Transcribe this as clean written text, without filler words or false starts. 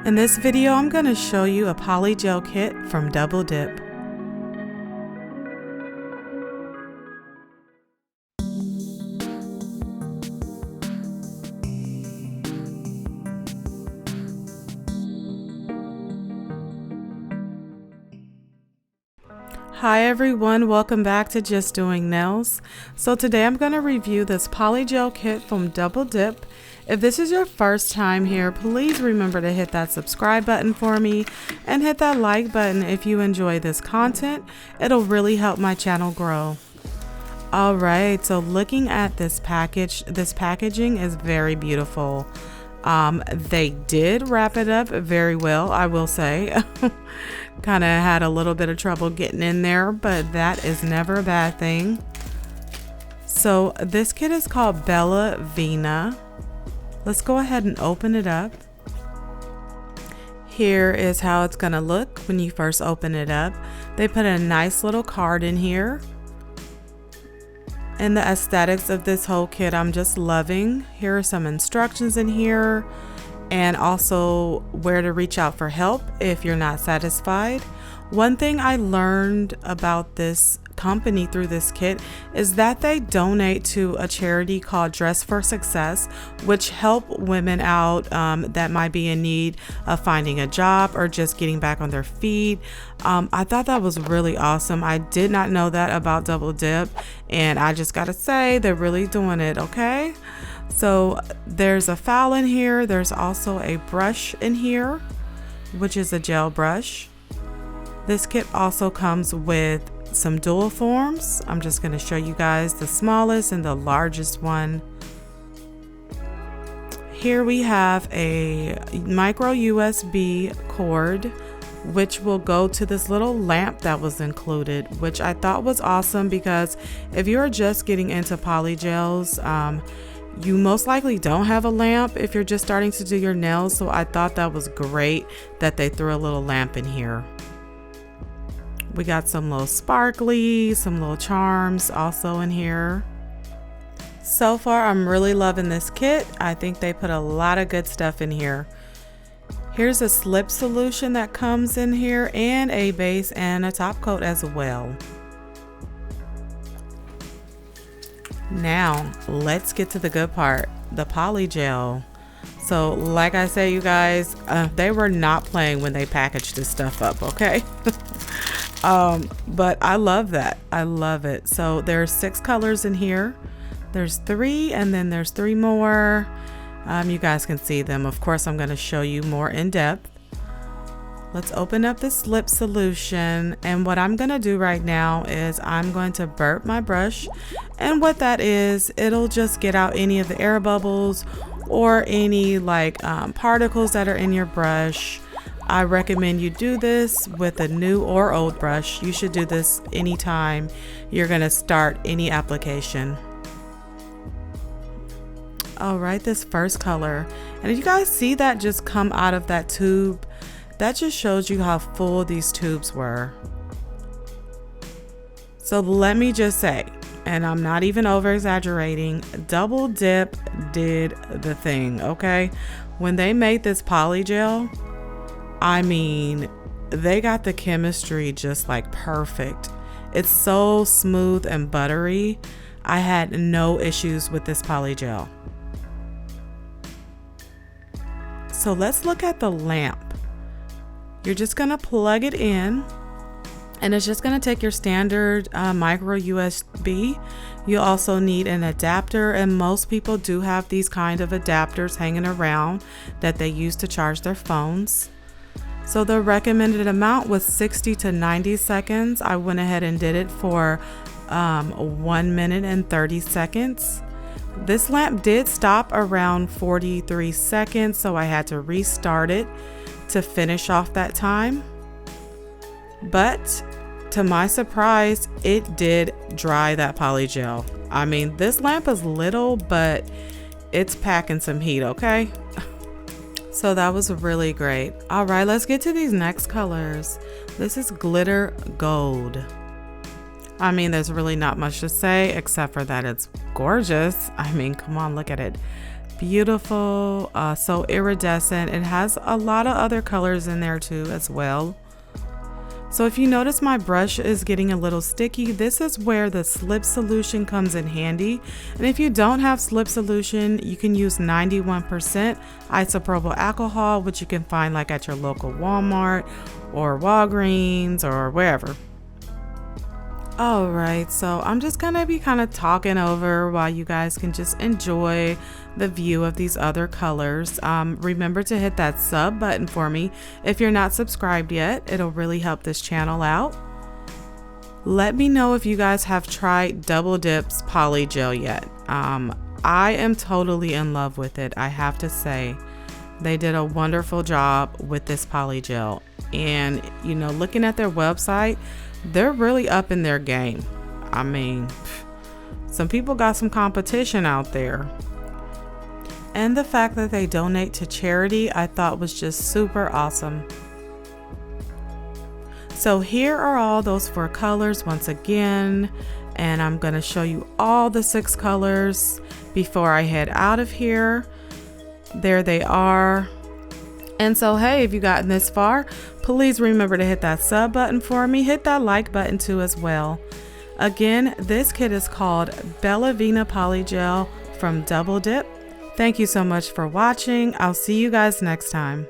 In this video, I'm going to show you a polygel kit from Double Dip. Hi everyone, welcome back to Just Doing Nails. So today I'm going to review this polygel kit from Double Dip. If this is your first time here, please remember to hit that subscribe button for me and hit that like button if you enjoy this content. It'll really help my channel grow. Alright, so looking at this package, this packaging is very beautiful. They did wrap it up very well, I will say. Kind of had a little bit of trouble getting in there, but that is never a bad thing. So this kit is called Bella Vena. Let's go ahead and open it up. Here is how it's gonna look when you first open it up. They put a nice little card in here. And the aesthetics of this whole kit I'm just loving. Here are some instructions in here and also where to reach out for help if you're not satisfied. One thing I learned about this company through this kit is that they donate to a charity called Dress for Success, which help women out that might be in need of finding a job or just getting back on their feet. I thought that was really awesome. I did not know that about Double Dip, and I just gotta say they're really doing it. Okay, so there's a file in here. There's also a brush in here, which is a gel brush. This kit also comes with some dual forms. I'm just going to show you guys the smallest and the largest one. Here we have a micro USB cord, which will go to this little lamp that was included, which I thought was awesome because if you're just getting into polygels, you most likely don't have a lamp if you're just starting to do your nails. So I thought that was great that they threw a little lamp in here. We got some little sparkly, some little charms also in here. So far, I'm really loving this kit. I think they put a lot of good stuff in here. Here's a slip solution that comes in here and a base and a top coat as well. Now, let's get to the good part, the polygel. So like I say, you guys, they were not playing when they packaged this stuff up, okay? But I love that. I love it. So there's 6 colors in here. There's 3 and then there's 3 more. You guys can see them. Of course, I'm going to show you more in depth. Let's open up this lip solution. And what I'm going to do right now is I'm going to burp my brush. And what that is, it'll just get out any of the air bubbles or any particles that are in your brush. I recommend you do this with a new or old brush. You should do this anytime you're going to start any application. All right, this first color. And if you guys see that just come out of that tube, that just shows you how full these tubes were. So let me just say, and I'm not even over exaggerating, Double Dip did the thing, okay? When they made this polygel, I mean, they got the chemistry just like perfect. It's so smooth and buttery. I had no issues with this polygel. So let's look at the lamp. You're just gonna plug it in and it's just gonna take your standard micro USB. You also need an adapter, and most people do have these kind of adapters hanging around that they use to charge their phones. So the recommended amount was 60 to 90 seconds. I went ahead and did it for 1 minute and 30 seconds. This lamp did stop around 43 seconds, so I had to restart it to finish off that time. But to my surprise, it did dry that polygel. I mean, this lamp is little, but it's packing some heat, okay? So that was really great. All right, let's get to these next colors. This is Glitter Gold. I mean, there's really not much to say except for that it's gorgeous. I mean, come on, look at it. beautiful, so iridescent. It has a lot of other colors in there too as well. So if you notice my brush is getting a little sticky, this is where the slip solution comes in handy. And if you don't have slip solution, you can use 91% isopropyl alcohol, which you can find like at your local Walmart or Walgreens or wherever. All right, so I'm just gonna be kind of talking over while you guys can just enjoy the view of these other colors. Remember to hit that sub button for me if you're not subscribed yet. It'll really help this channel out. Let me know if you guys have tried Double Dip's Polygel yet. I am totally in love with it, I have to say. They did a wonderful job with this Polygel, and you know, looking at their website, they're really up in their game. I mean, some people got some competition out there. And the fact that they donate to charity, I thought was just super awesome. So here are all those 4 colors once again, and I'm gonna show you all the 6 colors before I head out of here. There they are. And so, hey, if you've gotten this far, please remember to hit that sub button for me. Hit that like button too as well. Again, this kit is called Bella Vena Polygel from Double Dip. Thank you so much for watching. I'll see you guys next time.